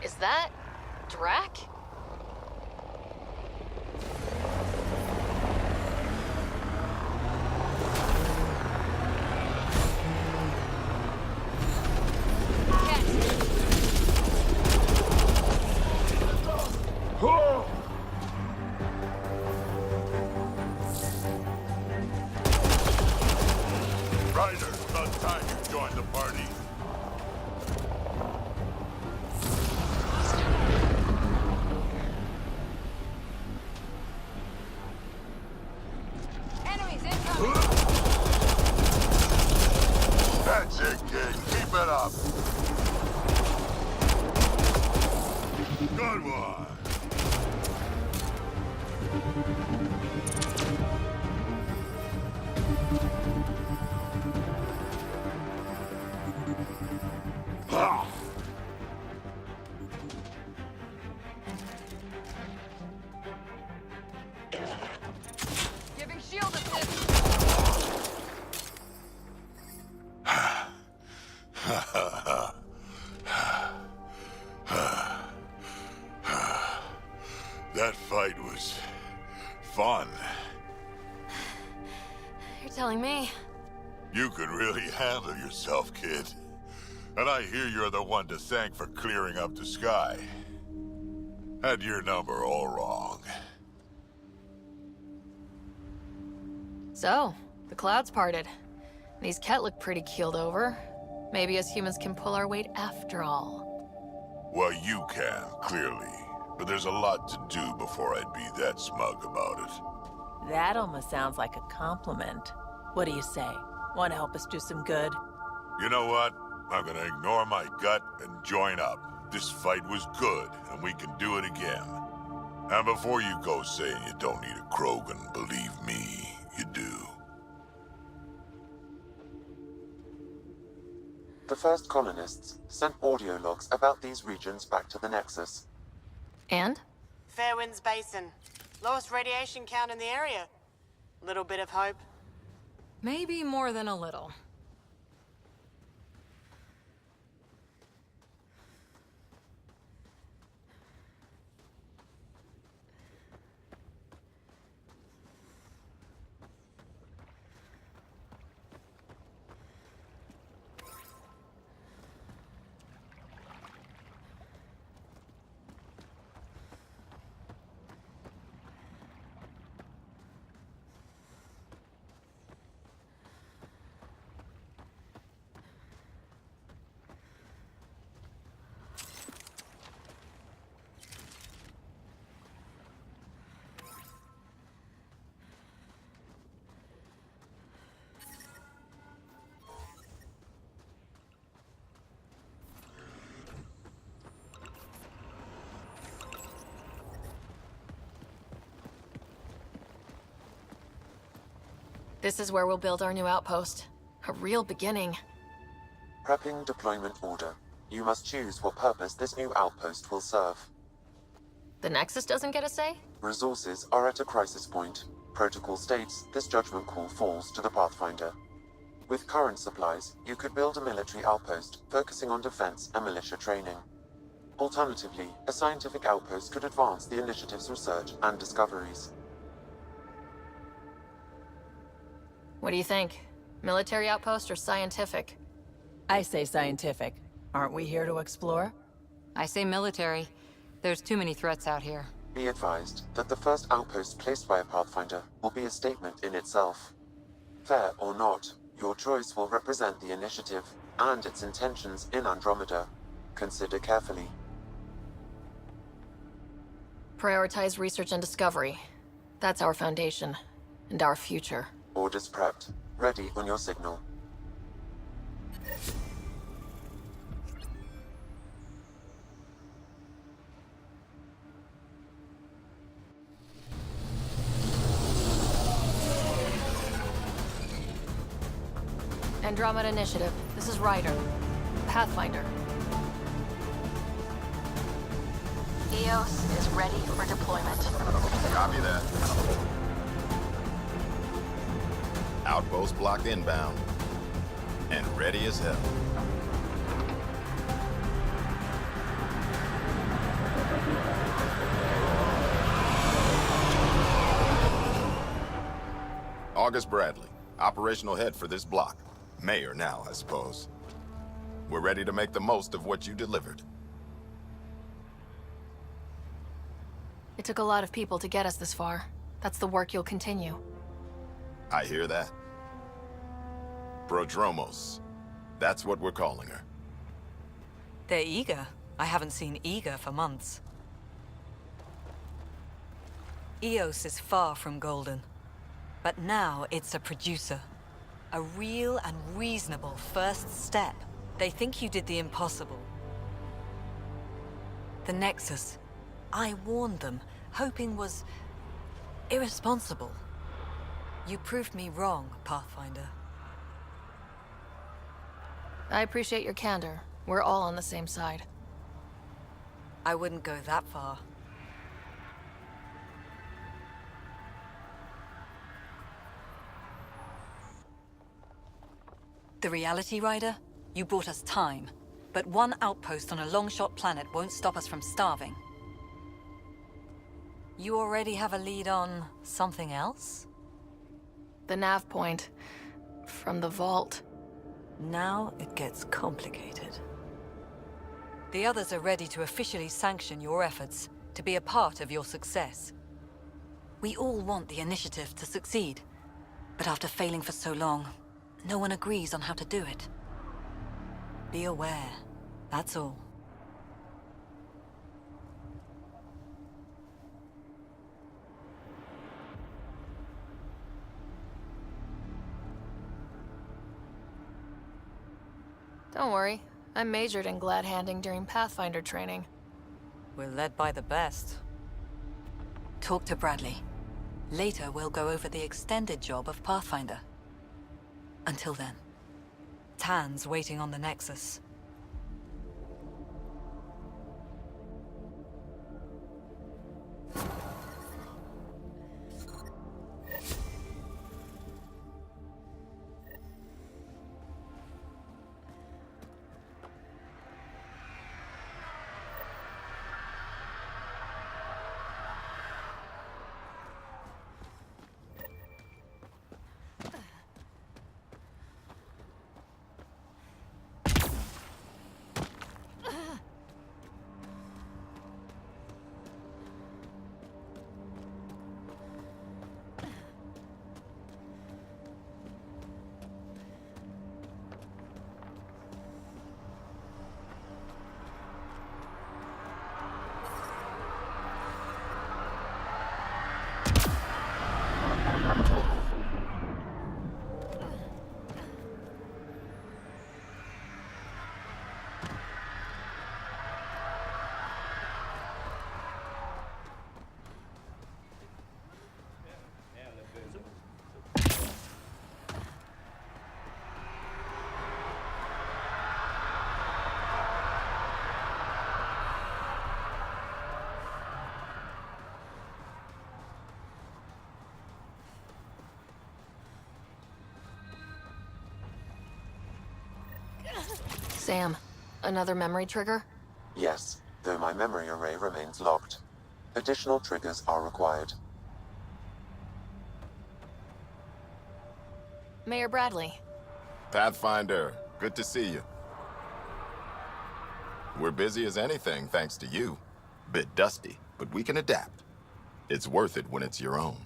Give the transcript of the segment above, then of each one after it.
Is that Drack? Ryder, about time you joined the party. Enemies incoming! That's it, kid. Keep it up. Good one. Ha! Giving shield assist! That fight was fun. You're telling me. You could really handle yourself, kid. And I hear you're the one to thank for clearing up the sky. Had your number all wrong. So, the clouds parted. These Ket look pretty keeled over. Maybe us humans can pull our weight after all. Well, you can, clearly. But there's a lot to do before I'd be that smug about it. That almost sounds like a compliment. What do you say? Want to help us do some good? You know what? I'm gonna ignore my gut and join up. This fight was good, and we can do it again. And before you go saying you don't need a Krogan, believe me, you do. The first colonists sent audio logs about these regions back to the Nexus. And? Fairwinds Basin. Lowest radiation count in the area. Little bit of hope. Maybe more than a little. This is where we'll build our new outpost. A real beginning. Prepping deployment order. You must choose what purpose this new outpost will serve. The Nexus doesn't get a say? Resources are at a crisis point. Protocol states this judgment call falls to the Pathfinder. With current supplies, you could build a military outpost, focusing on defense and militia training. Alternatively, a scientific outpost could advance the initiative's research and discoveries. What do you think? Military outpost or scientific? I say scientific. Aren't we here to explore? I say military. There's too many threats out here. Be advised that the first outpost placed by a Pathfinder will be a statement in itself. Fair or not, your choice will represent the initiative and its intentions in Andromeda. Consider carefully. Prioritize research and discovery. That's our foundation. And our future. Orders prepped. Ready on your signal. Andromeda Initiative. This is Ryder. Pathfinder. EOS is ready for deployment. Copy that. Outpost blocked inbound. And ready as hell. August Bradley, operational head for this block. Mayor now, I suppose. We're ready to make the most of what you delivered. It took a lot of people to get us this far. That's the work you'll continue. I hear that. Prodromos. That's what we're calling her. They're eager. I haven't seen eager for months. EOS is far from golden. But now it's a producer. A real and reasonable first step. They think you did the impossible. The Nexus. I warned them, hoping was irresponsible. You proved me wrong, Pathfinder. I appreciate your candor. We're all on the same side. I wouldn't go that far. The Reality Rider? You brought us time. But one outpost on a long-shot planet won't stop us from starving. You already have a lead on something else? The nav point. From the vault. Now it gets complicated. The others are ready to officially sanction your efforts, to be a part of your success. We all want the initiative to succeed, but after failing for so long, no one agrees on how to do it. Be aware, that's all. Don't worry. I majored in glad-handing during Pathfinder training. We're led by the best. Talk to Bradley. Later, we'll go over the extended job of Pathfinder. Until then, Tan's waiting on the Nexus. Sam, another memory trigger? Yes, though my memory array remains locked. Additional triggers are required. Mayor Bradley. Pathfinder, good to see you. We're busy as anything thanks to you. Bit dusty, but we can adapt. It's worth it when it's your own.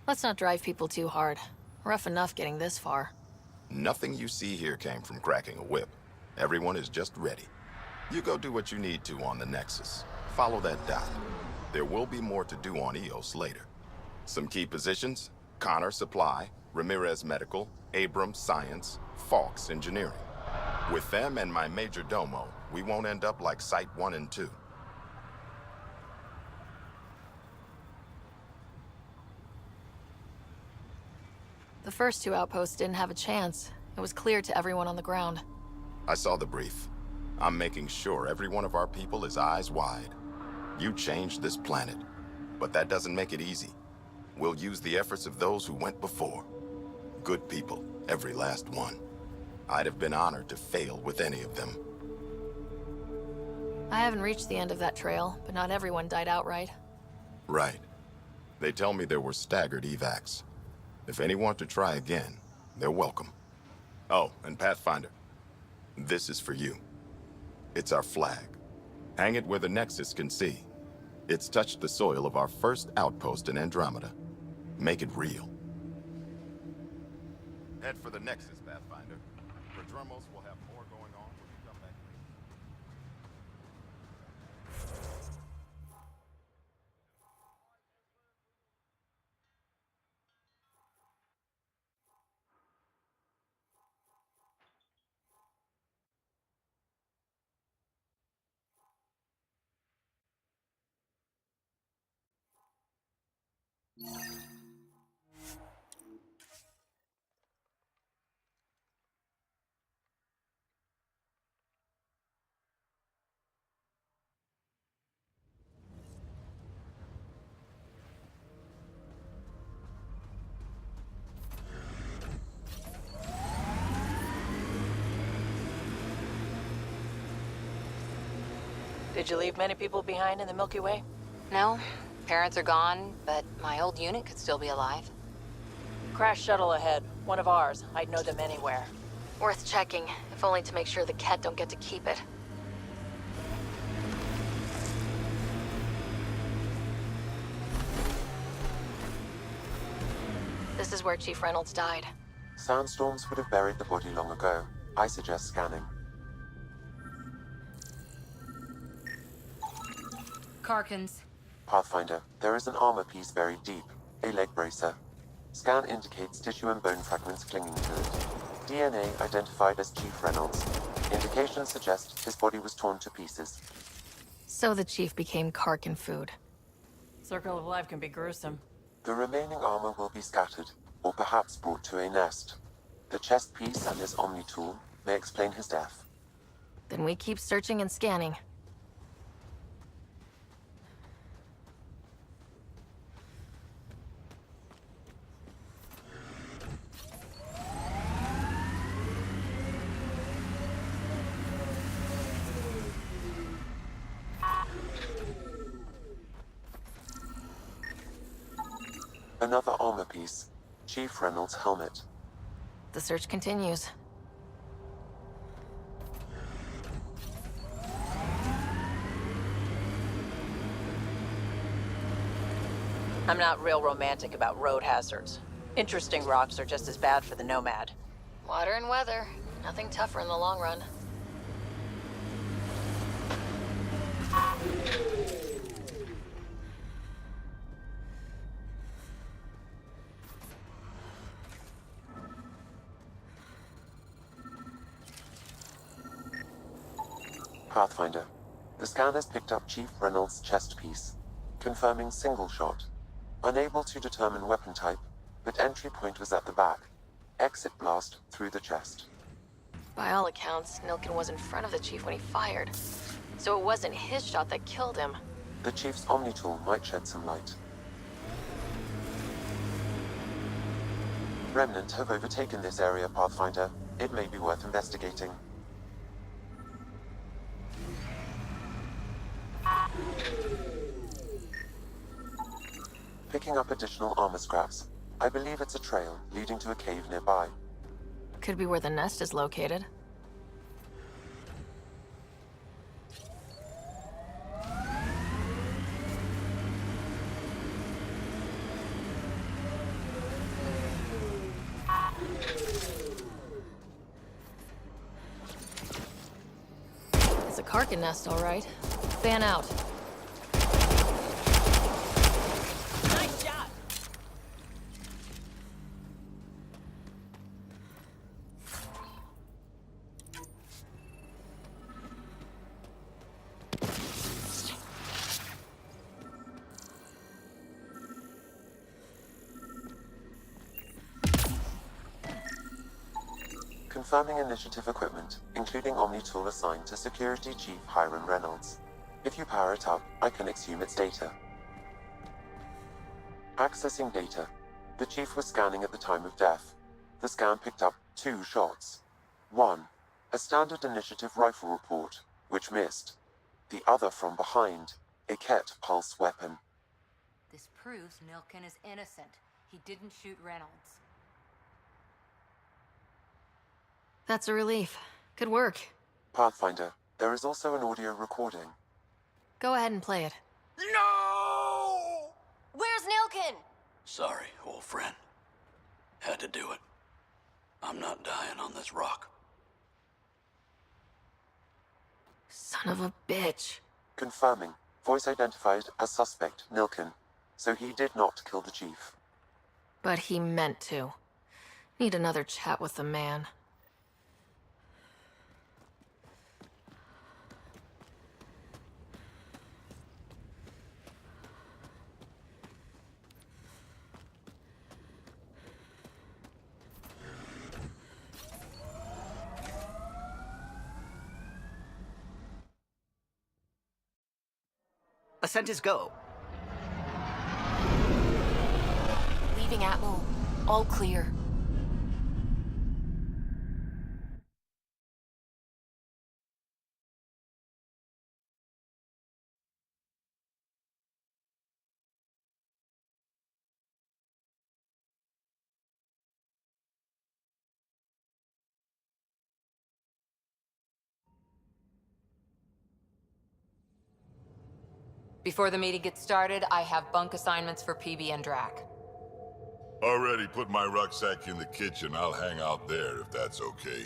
Let's not drive people too hard. Rough enough getting this far. Nothing you see here came from cracking a whip. Everyone is just ready. You go do what you need to on the Nexus. Follow that dot. There will be more to do on EOS later. Some key positions: Connor Supply, Ramirez Medical, Abrams Science, Fawkes Engineering. With them and my major domo, we won't end up like Site 1 and 2. The first two outposts didn't have a chance. It was clear to everyone on the ground. I saw the brief. I'm making sure every one of our people is eyes wide. You changed this planet, but that doesn't make it easy. We'll use the efforts of those who went before. Good people, every last one. I'd have been honored to fail with any of them. I haven't reached the end of that trail, but not everyone died outright. Right. They tell me there were staggered evacs. If any want to try again, they're welcome. Oh, and Pathfinder, this is for you. It's our flag. Hang it where the Nexus can see. It's touched the soil of our first outpost in Andromeda. Make it real. Head for the Nexus, Pathfinder. Prodromos will have more going on when you come back later. Did you leave many people behind in the Milky Way? No, parents are gone, but my old unit could still be alive. Crash shuttle ahead. One of ours. I'd know them anywhere. Worth checking, if only to make sure the Ket don't get to keep it. This is where Chief Reynolds died. Sandstorms would have buried the body long ago. I suggest scanning. Karkins. Pathfinder, there is an armor piece buried deep. A leg bracer. Scan indicates tissue and bone fragments clinging to it. DNA identified as Chief Reynolds. Indications suggest his body was torn to pieces. So the Chief became Karkin food. Circle of life can be gruesome. The remaining armor will be scattered, or perhaps brought to a nest. The chest piece and his Omni tool may explain his death. Then we keep searching and scanning. Another armor piece. Chief Reynolds' helmet. The search continues. I'm not real romantic about road hazards. Interesting rocks are just as bad for the Nomad. Water and weather. Nothing tougher in the long run. Pathfinder. The scan has picked up Chief Reynolds' chest piece, confirming single shot. Unable to determine weapon type, but entry point was at the back. Exit blast through the chest. By all accounts, Nilkin was in front of the Chief when he fired. So it wasn't his shot that killed him. The Chief's Omni tool might shed some light. Remnant have overtaken this area, Pathfinder. It may be worth investigating. Picking up additional armor scraps. I believe it's a trail leading to a cave nearby. Could be where the nest is located. It's a Karkin nest, all right. Fan out. Nice shot! Confirming initiative equipment, including Omni tool assigned to Security Chief Hiram Reynolds. If you power it up, I can exhume its data. Accessing data. The Chief was scanning at the time of death. The scan picked up 2 shots. One, a standard initiative rifle report, which missed. The other from behind, a Ket pulse weapon. This proves Nilkin is innocent. He didn't shoot Reynolds. That's a relief. Good work. Pathfinder, there is also an audio recording. Go ahead and play it. No! Where's Nilkin? Sorry, old friend. Had to do it. I'm not dying on this rock. Son of a bitch. Confirming. Voice identified as suspect, Nilkin. So he did not kill the chief. But he meant to. Need another chat with the man. Ascent is go. Leaving Atmo. All clear. Before the meeting gets started, I have bunk assignments for PB and Drack. Already put my rucksack in the kitchen. I'll hang out there if that's okay.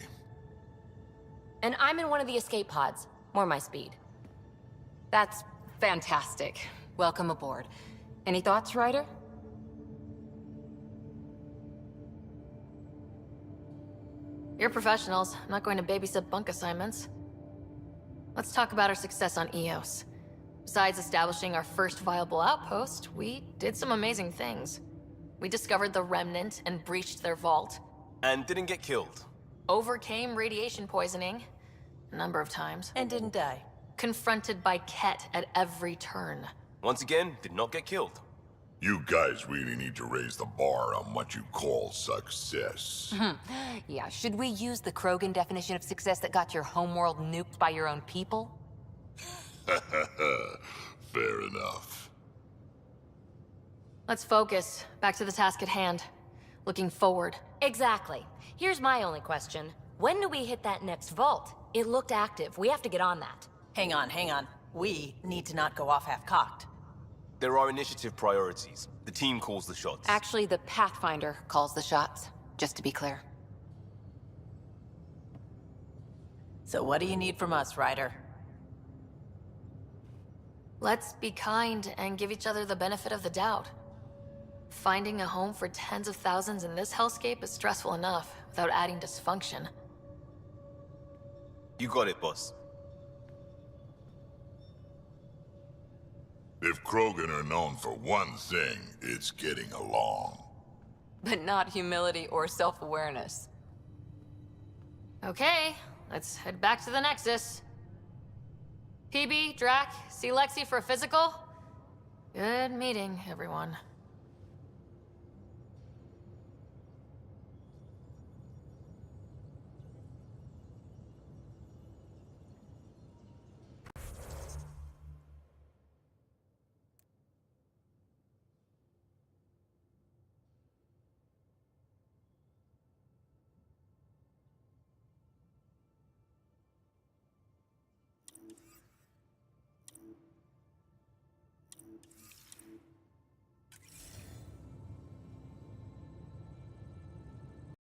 And I'm in one of the escape pods. More my speed. That's fantastic. Welcome aboard. Any thoughts, Ryder? You're professionals. I'm not going to babysit bunk assignments. Let's talk about our success on Eos. Besides establishing our first viable outpost, we did some amazing things. We discovered the Remnant and breached their vault. And didn't get killed. Overcame radiation poisoning a number of times. And didn't die. Confronted by Ket at every turn. Once again, did not get killed. You guys really need to raise the bar on what you call success. Yeah, should we use the Krogan definition of success that got your homeworld nuked by your own people? Fair enough. Let's focus. Back to the task at hand. Looking forward. Exactly. Here's my only question. When do we hit that next vault? It looked active. We have to get on that. Hang on. We need to not go off half-cocked. There are initiative priorities. The team calls the shots. Actually, the Pathfinder calls the shots, just to be clear. So what do you need from us, Ryder? Let's be kind and give each other the benefit of the doubt. Finding a home for tens of thousands in this hellscape is stressful enough, without adding dysfunction. You got it, boss. If Krogan are known for one thing, it's getting along. But not humility or self-awareness. Okay, let's head back to the Nexus. PB, Drack, see Lexi for a physical? Good meeting, everyone.